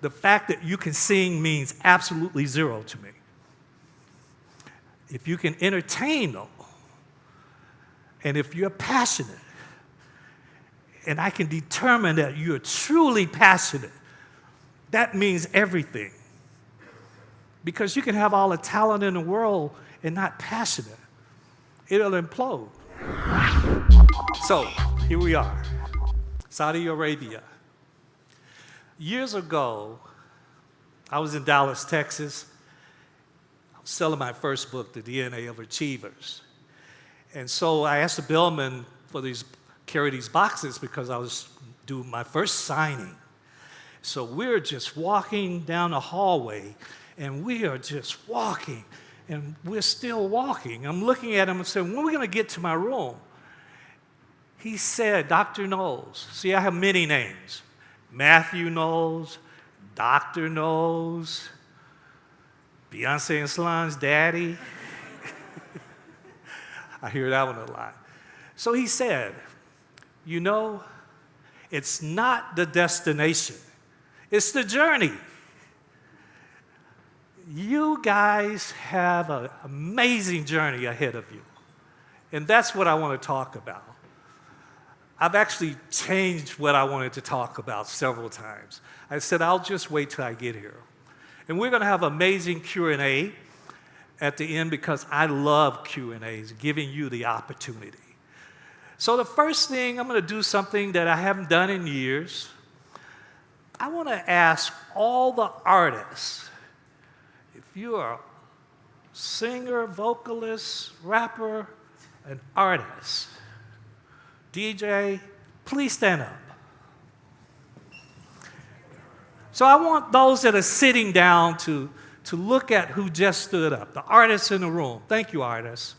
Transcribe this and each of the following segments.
The fact that you can sing means absolutely zero to me. If you can entertain, though, and if you're passionate, and I can determine that you're truly passionate, that means everything. Because you can have all the talent in the world and not passionate. It'll implode. So, here we are, Saudi Arabia. Years ago, I was in Dallas, Texas. I was selling my first book, The DNA of Achievers. And so I asked the bellman for carry these boxes because I was doing my first signing. So we're just walking down the hallway, and we are just walking, and we're still walking. I'm looking at him and saying, when are we going to get to my room? He said, Dr. Knowles. See, I have many names. Mathew Knowles, Dr. Knowles, Beyonce and Solange's daddy. I hear that one a lot. So he said, you know, it's not the destination, it's the journey. You guys have an amazing journey ahead of you. And that's what I want to talk about. I've actually changed what I wanted to talk about several times. I said, I'll just wait till I get here. And we're going to have amazing Q&A at the end because I love Q&As, giving you the opportunity. So the first thing, I'm going to do something that I haven't done in years. I want to ask all the artists, if you are a singer, vocalist, rapper, an artist, DJ, please stand up. So I want those that are sitting down to look at who just stood up, the artists in the room. Thank you, artists.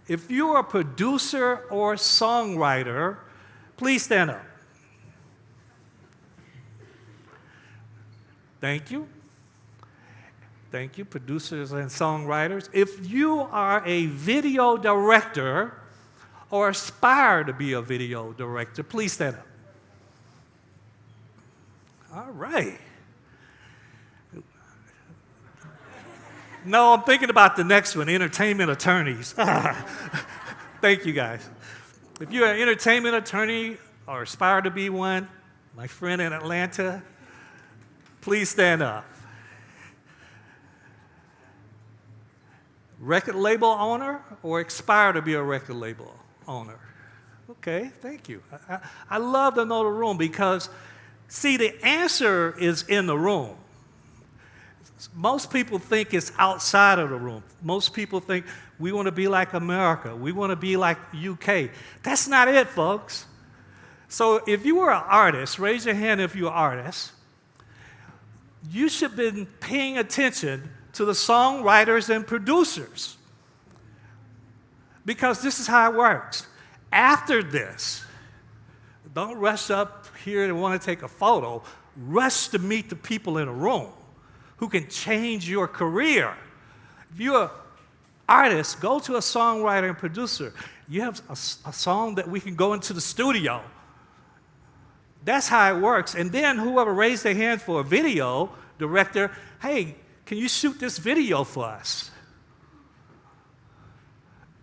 If you're a producer or songwriter, please stand up. Thank you. Thank you, producers and songwriters. If you are a video director or aspire to be a video director, please stand up. All right. No, I'm thinking about the next one, entertainment attorneys. Thank you, guys. If you're an entertainment attorney or aspire to be one, my friend in Atlanta, please stand up. Record label owner or aspire to be a record label owner? Okay, thank you. I love to know the room because, see, the answer is in the room. Most people think it's outside of the room. Most people think we want to be like America. We want to be like UK. That's not it, folks. So if you were an artist, raise your hand if you're an artist. You should have been paying attention to the songwriters and producers. Because this is how it works. After this, don't rush up here and want to take a photo. Rush to meet the people in the room who can change your career. If you're an artist, go to a songwriter and producer. You have a song that we can go into the studio. That's how it works. And then whoever raised their hand for a video director, hey, can you shoot this video for us?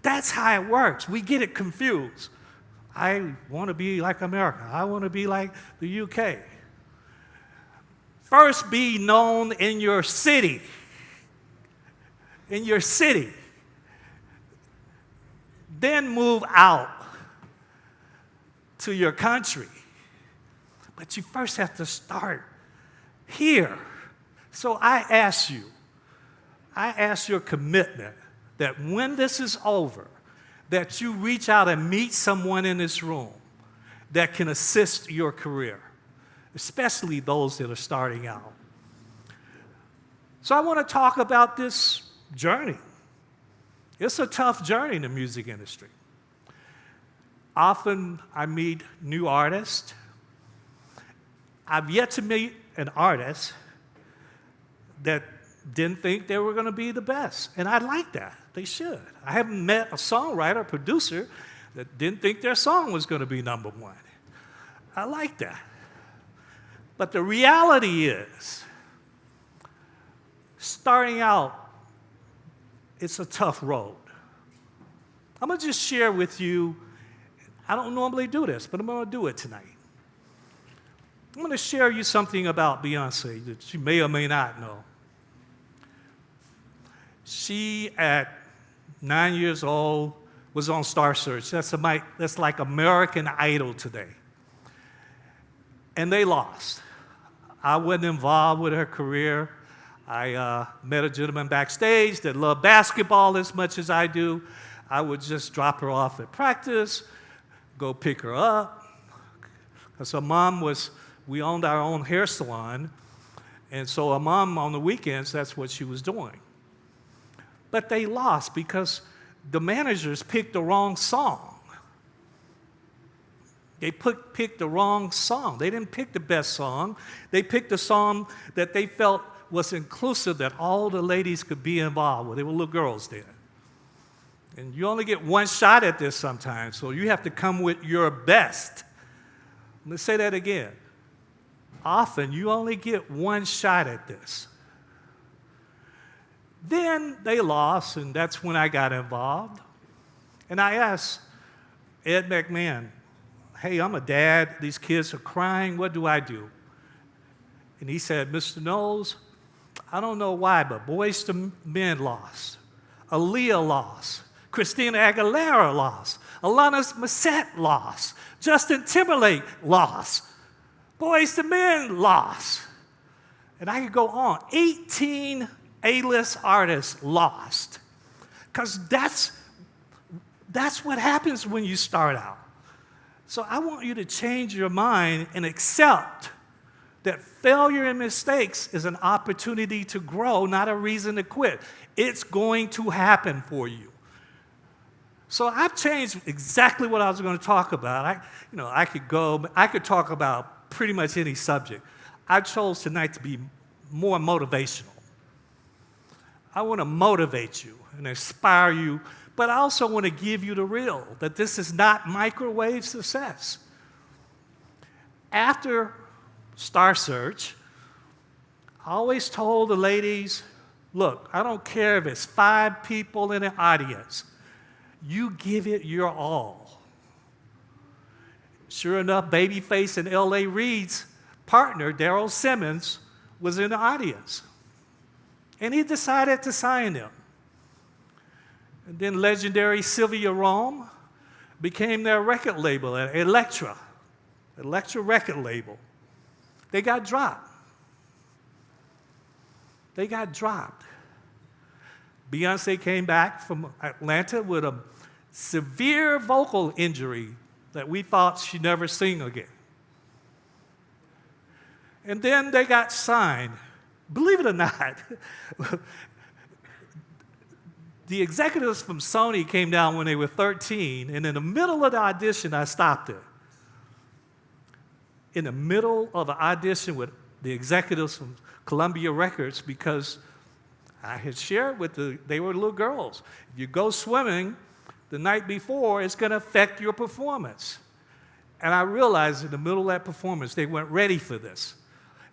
That's how it works. We get it confused. I want to be like America. I want to be like the UK. First, be known in your city. In your city. Then move out to your country. But you first have to start here. So I ask your commitment that when this is over, that you reach out and meet someone in this room that can assist your career, especially those that are starting out. So I want to talk about this journey. It's a tough journey in the music industry. Often I meet new artists. I've yet to meet an artist that didn't think they were going to be the best. And I like that. They should. I haven't met a songwriter or producer that didn't think their song was going to be number one. I like that. But the reality is, starting out, it's a tough road. I'm going to just share with you, I don't normally do this, but I'm going to do it tonight. I'm going to share you something about Beyonce that you may or may not know. She, at 9 years old, was on Star Search. That's like American Idol today. And they lost. I wasn't involved with her career. I met a gentleman backstage that loved basketball as much as I do. I would just drop her off at practice, go pick her up. Because her mom we owned our own hair salon. And so her mom, on the weekends, that's what she was doing. But they lost because the managers picked the wrong song. They picked the wrong song. They didn't pick the best song. They picked a song that they felt was inclusive, that all the ladies could be involved with. They were little girls then. And you only get one shot at this sometimes, so you have to come with your best. Let's say that again. Often, you only get one shot at this. Then they lost, and that's when I got involved. And I asked Ed McMahon, hey, I'm a dad. These kids are crying. What do I do? And he said, Mr. Knowles, I don't know why, but Boyz II Men lost. Aaliyah lost. Christina Aguilera lost. Alanis Morissette lost. Justin Timberlake lost. Boyz II Men lost. And I could go on. 18 A-list artists lost. Because that's what happens when you start out. So I want you to change your mind and accept that failure and mistakes is an opportunity to grow, not a reason to quit. It's going to happen for you. So I've changed exactly what I was going to talk about. I could talk about pretty much any subject. I chose tonight to be more motivational. I want to motivate you and inspire you, but I also want to give you the real, that this is not microwave success. After Star Search, I always told the ladies, look, I don't care if it's 5 people in the audience. You give it your all. Sure enough, Babyface and L.A. Reid's partner, Daryl Simmons, was in the audience. And he decided to sign them. And then legendary Sylvia Rome became their record label at Elektra record label. They got dropped. Beyonce came back from Atlanta with a severe vocal injury that we thought she'd never sing again. And then they got signed. Believe it or not, the executives from Sony came down when they were 13, and in the middle of the audition, I stopped her. In the middle of the audition with the executives from Columbia Records, because I had shared with they were little girls. If you go swimming the night before, it's going to affect your performance. And I realized in the middle of that performance, they weren't ready for this.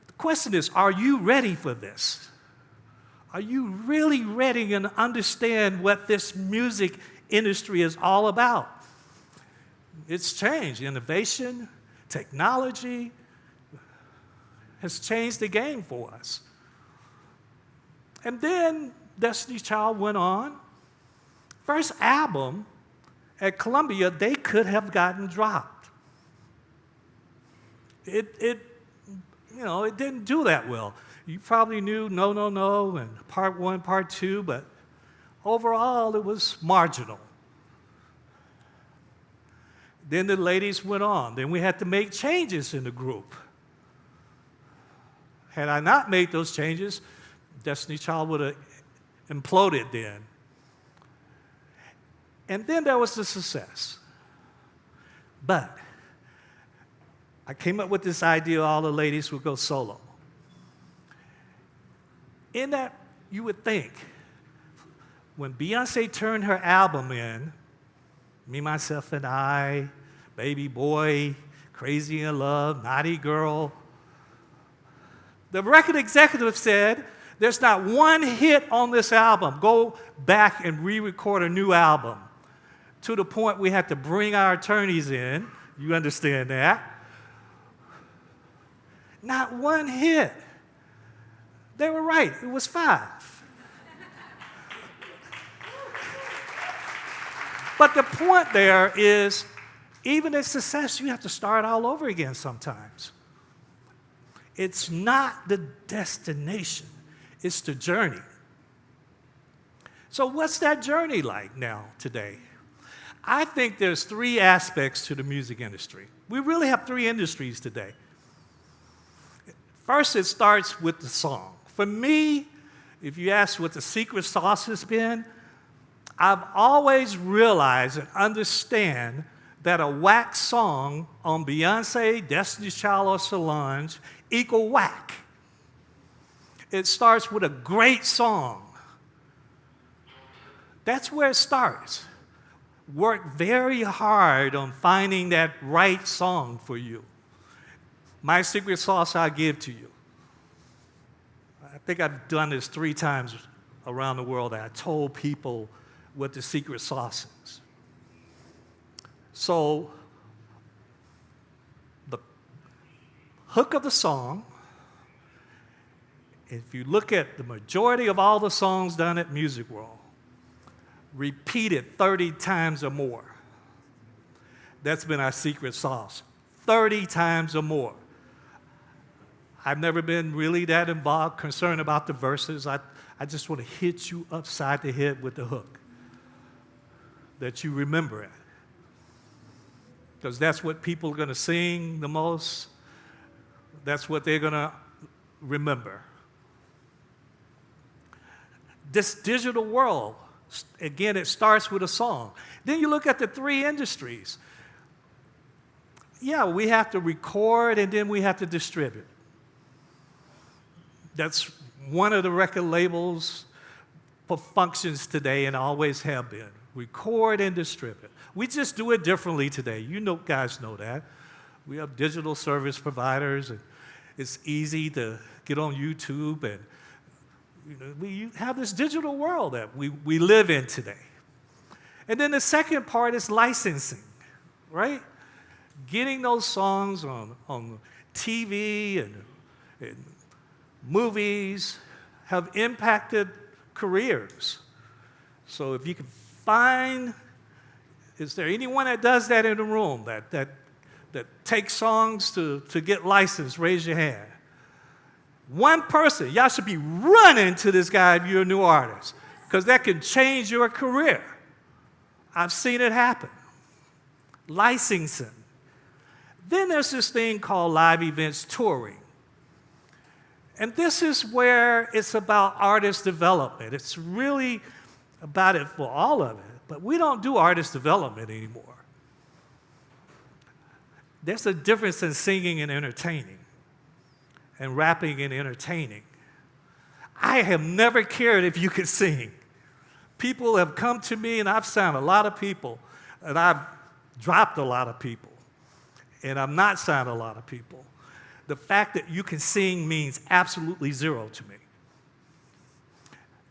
The question is, are you ready for this? Are you really ready and understand what this music industry is all about? It's changed. Innovation, technology has changed the game for us. And then Destiny's Child went on. First album at Columbia, they could have gotten dropped. It didn't do that well. You probably knew No, No, No, and part 1, part 2, but overall it was marginal. Then the ladies went on. Then we had to make changes in the group. Had I not made those changes, Destiny's Child would have imploded then. And then there was the success. But I came up with this idea all the ladies would go solo. In that, you would think, when Beyonce turned her album in, Me, Myself, and I, Baby Boy, Crazy in Love, Naughty Girl, The record executive said, there's not one hit on this album. Go back and re-record a new album. To the point we had to bring our attorneys in. You understand that? Not one hit. They were right. It was 5. But the point there is, even in success, you have to start all over again sometimes. It's not the destination. It's the journey. So what's that journey like now, today? I think there's 3 aspects to the music industry. We really have 3 industries today. First, it starts with the song. For me, if you ask what the secret sauce has been, I've always realized and understand that a whack song on Beyonce, Destiny's Child, or Solange equal whack. It starts with a great song. That's where it starts. Work very hard on finding that right song for you. My secret sauce I give to you. I think I've done this 3 times around the world. I told people what the secret sauce is. So, the hook of the song, if you look at the majority of all the songs done at Music World, repeated 30 times or more. That's been our secret sauce. 30 times or more. I've never been really that involved, concerned about the verses. I just want to hit you upside the head with the hook, that you remember it. Because that's what people are going to sing the most. That's what they're going to remember. This digital world, again, it starts with a song. Then you look at the 3 industries. Yeah, we have to record and then we have to distribute. That's one of the record labels for functions today and always have been. Record and distribute. We just do it differently today. You know, guys know that. We have digital service providers, and it's easy to get on YouTube, and we have this digital world that we live in today. And then the second part is licensing, right? Getting those songs on TV and movies have impacted careers. So if you can find, is there anyone that does that in the room, that takes songs to get licensed? Raise your hand. One person, y'all should be running to this guy if you're a new artist, because that can change your career. I've seen it happen. Licensing. Then there's this thing called live events touring. And this is where it's about artist development. It's really about it for all of it, but we don't do artist development anymore. There's a difference in singing and entertaining, and rapping and entertaining. I have never cared if you could sing. People have come to me, and I've signed a lot of people, and I've dropped a lot of people, and I've not signed a lot of people. The fact that you can sing means absolutely 0 to me.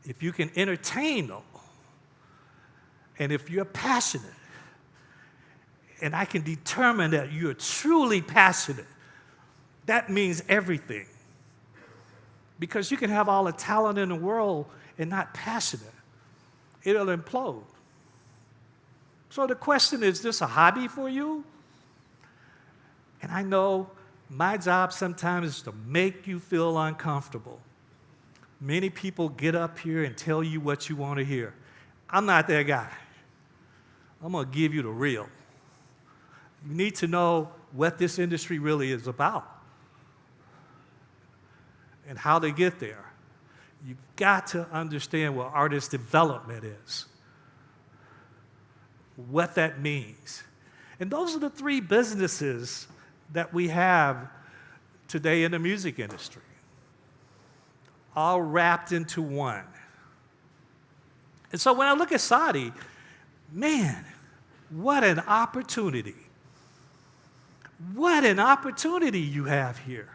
If you can entertain, though, and if you're passionate, and I can determine that you're truly passionate, that means everything. Because you can have all the talent in the world and not passionate. It'll implode. So the question is this a hobby for you? And I know my job sometimes is to make you feel uncomfortable. Many people get up here and tell you what you want to hear. I'm not that guy. I'm going to give you the real. You need to know what this industry really is about and how they get there. You've got to understand what artist development is, what that means. And those are the 3 businesses that we have today in the music industry, all wrapped into one. And so when I look at Saudi, man, what an opportunity. What an opportunity you have here.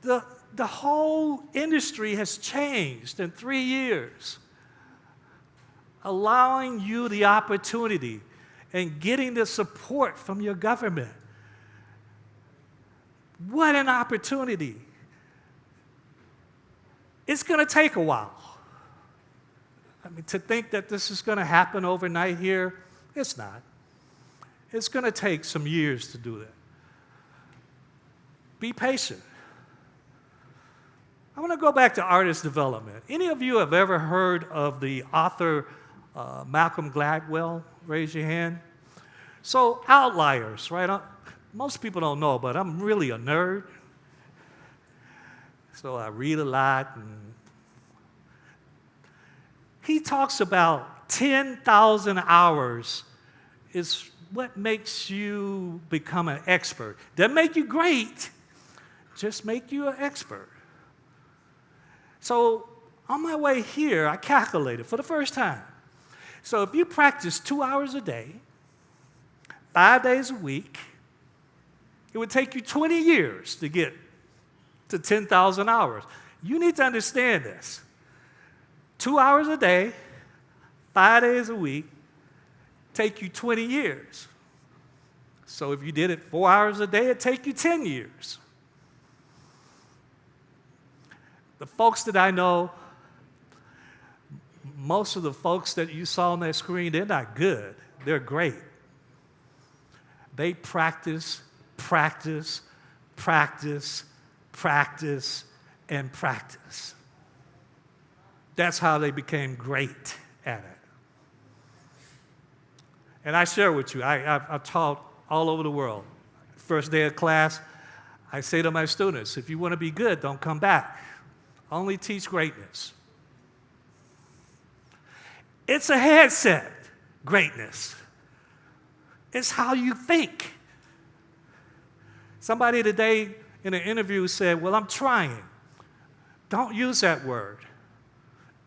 The whole industry has changed in 3 years, allowing you the opportunity and getting the support from your government. What an opportunity. It's going to take a while. I mean, to think that this is going to happen overnight here, it's not. It's going to take some years to do that. Be patient. I want to go back to artist development. Any of you have ever heard of the author Malcolm Gladwell? Raise your hand. So, outliers, right? Most people don't know, but I'm really a nerd. So I read a lot. And he talks about 10,000 hours is what makes you become an expert. Doesn't make you great, just make you an expert. So on my way here, I calculated for the first time. So if you practice 2 hours a day, 5 days a week, it would take you 20 years to get to 10,000 hours. You need to understand this. 2 hours a day, 5 days a week, take you 20 years. So if you did it 4 hours a day, it'd take you 10 years. The folks that I know, most of the folks that you saw on that screen, they're not good. They're great. They practice, practice, practice, practice, and practice. That's how they became great at it. And I share with you, I've taught all over the world. First day of class, I say to my students, if you want to be good, don't come back. Only teach greatness. It's a headset, greatness. It's how you think. Somebody today in an interview said, well, I'm trying. Don't use that word.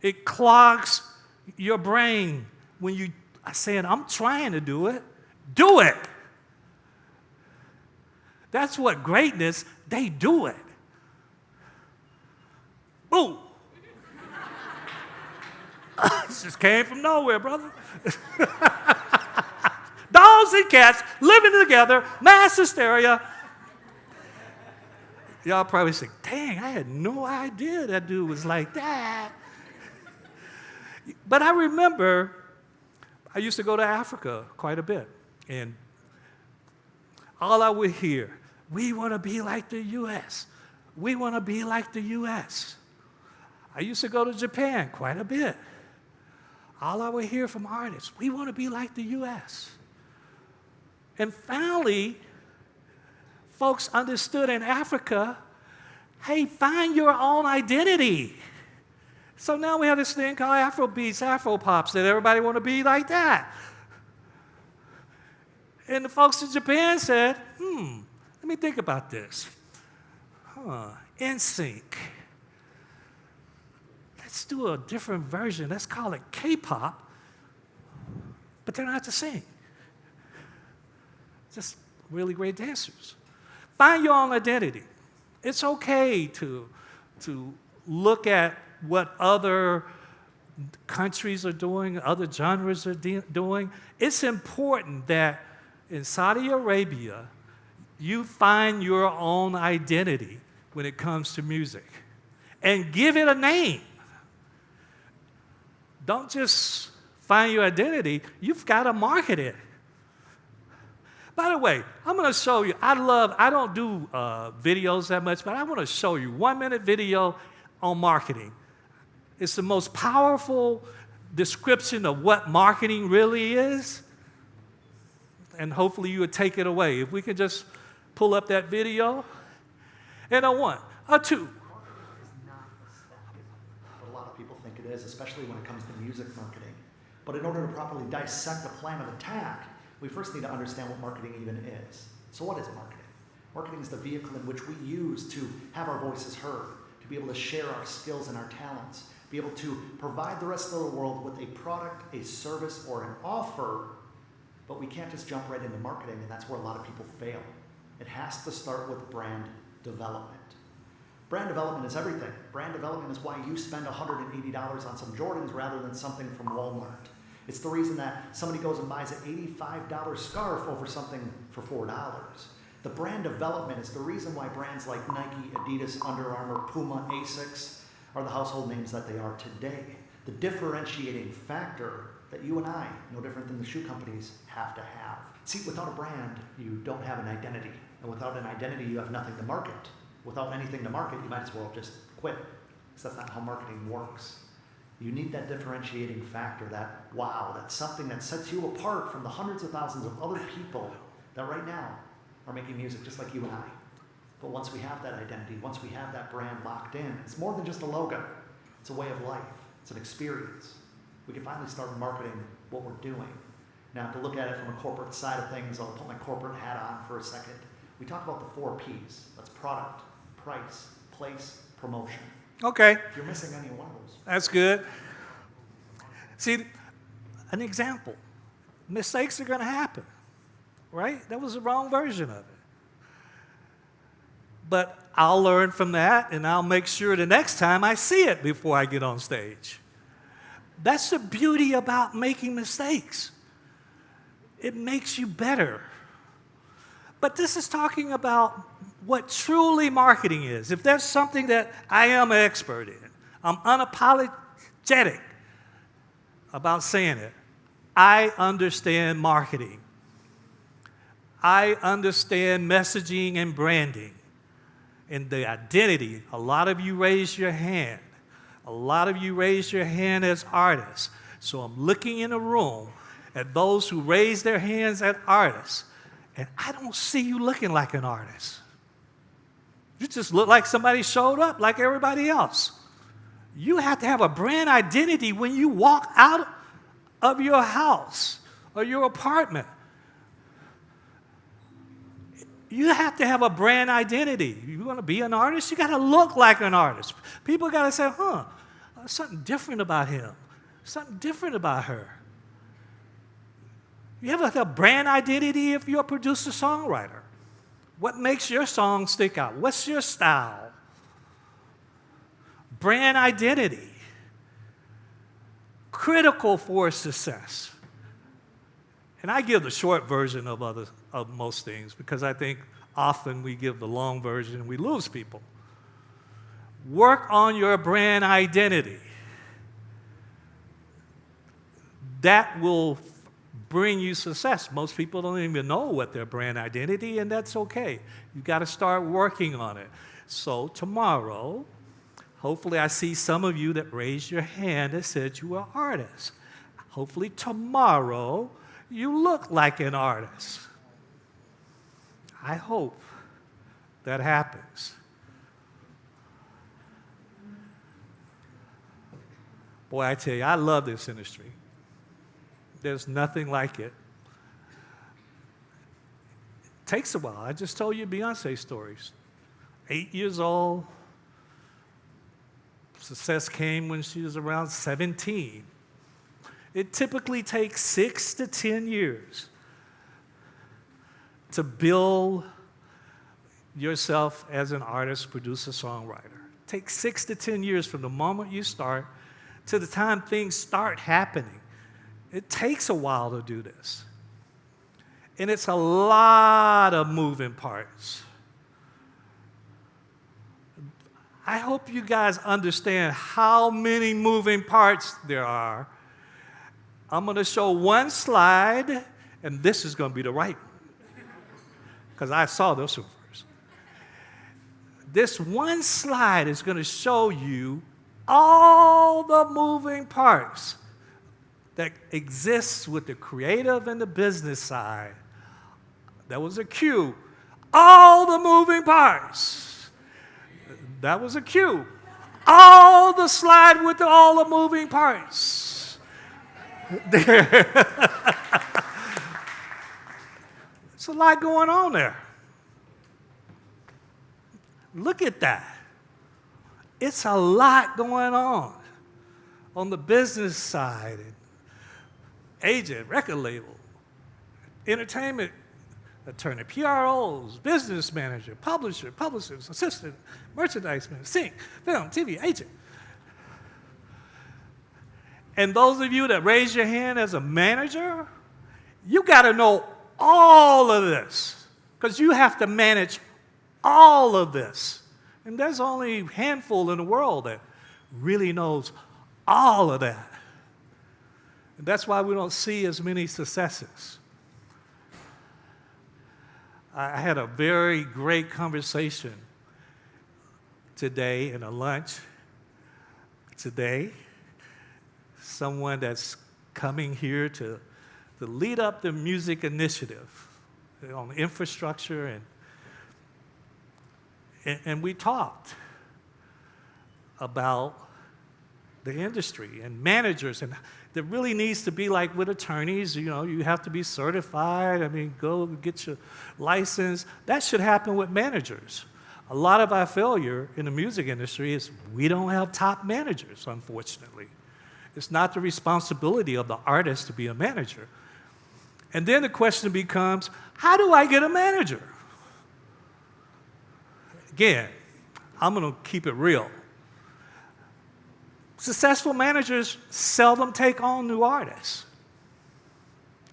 It clogs your brain when you are saying, I'm trying to do it. Do it. That's what greatness, they do it. Boom. This just came from nowhere, brother. Dogs and cats living together, mass hysteria. Y'all probably say, dang, I had no idea that dude was like that. But I remember I used to go to Africa quite a bit. And all I would hear, we want to be like the U.S. We want to be like the U.S. I used to go to Japan quite a bit. All I would hear from artists, we want to be like the U.S. And finally, folks understood in Africa, hey, find your own identity. So now we have this thing called Afrobeats, Afropops, that everybody want to be like that. And the folks in Japan said, let me think about this. NSYNC. Let's do a different version. Let's call it K-pop, but they're not to sing. Just really great dancers. Find your own identity. It's okay to look at what other countries are doing, other genres are doing. It's important that in Saudi Arabia, you find your own identity when it comes to music and give it a name. Don't just find your identity, you've got to market it. By the way, I'm going to show you, I don't do videos that much, but I want to show you 1-minute video on marketing. It's the most powerful description of what marketing really is, and hopefully you would take it away. If we could just pull up that video. And a 1, a 2. A lot of people think it is, especially when it comes to music marketing. But in order to properly dissect the plan of attack, we first need to understand what marketing even is. So what is marketing? Marketing is the vehicle in which we use to have our voices heard, to be able to share our skills and our talents, be able to provide the rest of the world with a product, a service, or an offer. But we can't just jump right into marketing, and that's where a lot of people fail. It has to start with brand development. Brand development is everything. Brand development is why you spend $180 on some Jordans rather than something from Walmart. It's the reason that somebody goes and buys an $85 scarf over something for $4. The brand development is the reason why brands like Nike, Adidas, Under Armour, Puma, Asics are the household names that they are today. The differentiating factor that you and I, no different than the shoe companies, have to have. See, without a brand, you don't have an identity. And without an identity, you have nothing to market. Without anything to market, you might as well just quit. Because that's not how marketing works. You need that differentiating factor, that wow, that's something that sets you apart from the hundreds of thousands of other people that right now are making music just like you and I. But once we have that identity, once we have that brand locked in, it's more than just a logo. It's a way of life. It's an experience. We can finally start marketing what we're doing. Now, to look at it from a corporate side of things, I'll put my corporate hat on for a second. We talk about the 4 Ps. That's product, price, place, promotion. Okay. If you're missing any one of those. That's good. See, an example. Mistakes are going to happen, right? That was the wrong version of it. But I'll learn from that, and I'll make sure the next time I see it before I get on stage. That's the beauty about making mistakes. It makes you better. But this is talking about what truly marketing is. If there's something that I am an expert in, I'm unapologetic about saying it. I understand marketing. I understand messaging and branding and the identity. A lot of you raised your hand. A lot of you raised your hand as artists. So I'm looking in a room at those who raise their hands as artists, and I don't see you looking like an artist. You just look like somebody showed up like everybody else. You have to have a brand identity when you walk out of your house or your apartment. You have to have a brand identity. You want to be an artist, you got to look like an artist. People got to say, there's something different about him, something different about her. You have a brand identity if you're a producer-songwriter. What makes your song stick out? What's your style? Brand identity. Critical for success. And I give the short version of most things because I think often we give the long version and we lose people. Work on your brand identity. That will bring you success. Most people don't even know what their brand identity, and that's okay. You've got to start working on it. So tomorrow, hopefully I see some of you that raised your hand that said you were artists. Hopefully tomorrow, you look like an artist. I hope that happens. Boy, I tell you, I love this industry. There's nothing like it. It takes a while. I just told you Beyonce stories. 8 years old. Success came when she was around 17. It typically takes 6 to 10 years to build yourself as an artist, producer, songwriter. It takes 6 to 10 years from the moment you start to the time things start happening. It takes a while to do this. And it's a lot of moving parts. I hope you guys understand how many moving parts there are. I'm going to show one slide, and this is going to be the right one, because I saw this one first. This one slide is going to show you all the moving parts that exists with the creative and the business side. That was a cue. All the moving parts. That was a cue. All the slide with all the moving parts. There. It's a lot going on there. Look at that. It's a lot going on the business side. Agent, record label, entertainment attorney, PROs, business manager, publisher, publicist, assistant, merchandise manager, sync, film, TV, agent. And those of you that raise your hand as a manager, you got to know all of this because you have to manage all of this. And there's only a handful in the world that really knows all of that. And that's why we don't see as many successes. I had a very great conversation today in a lunch today. Someone that's coming here to lead up the music initiative on infrastructure, and we talked about the industry and managers, and there really needs to be like with attorneys, you know, you have to be certified. I mean, go get your license. That should happen with managers. A lot of our failure in the music industry is we don't have top managers, unfortunately. It's not the responsibility of the artist to be a manager. And then the question becomes, how do I get a manager? Again, I'm going to keep it real. Successful managers seldom take on new artists.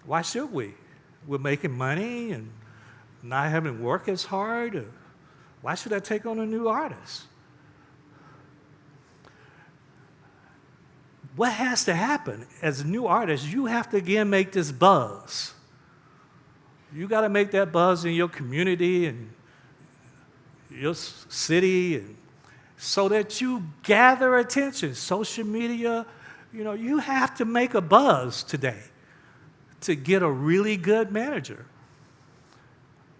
Why should we? We're making money and not having to work as hard. Why should I take on a new artist? What has to happen as a new artist, you have to again make this buzz. You got to make that buzz in your community and your city, and so that you gather attention. Social media, you know, you have to make a buzz today to get a really good manager.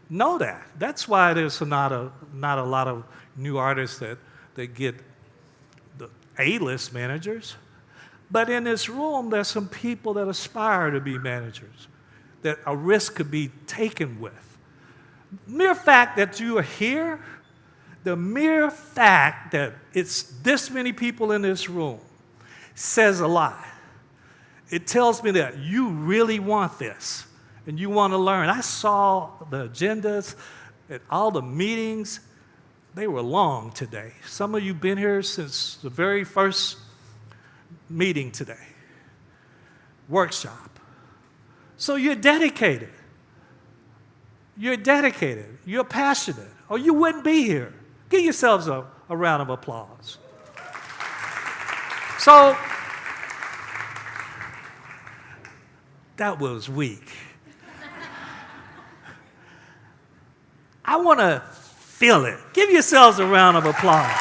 Know that. That's why there's not a lot of new artists that get the A-list managers. But in this room, there's some people that aspire to be managers, that a risk could be taken with. Mere fact that you are here, the mere fact that it's this many people in this room says a lot. It tells me that you really want this and you want to learn. I saw the agendas at all the meetings. They were long today. Some of you have been here since the very first meeting today, workshop. So you're dedicated. You're dedicated. You're passionate, or you wouldn't be here. Give yourselves a round of applause. So that was weak. I want to feel it. Give yourselves a round of applause.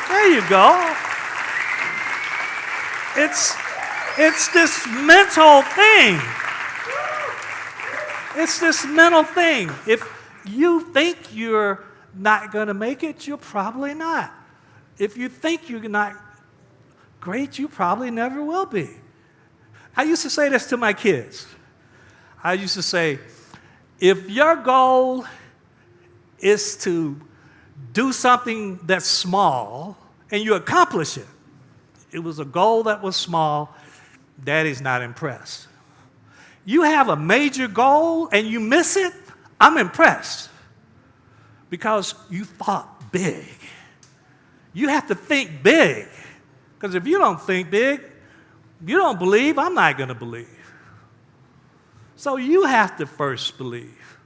There you go. It's this mental thing. It's this mental thing. If you think you're not going to make it, you're probably not. If you think you're not great, you probably never will be. I used to say this to my kids. I used to say, if your goal is to do something that's small and you accomplish it, it was a goal that was small, Daddy's not impressed. You have a major goal and you miss it, I'm impressed because you thought big. You have to think big, because if you don't think big, you don't believe, I'm not going to believe. So you have to first believe.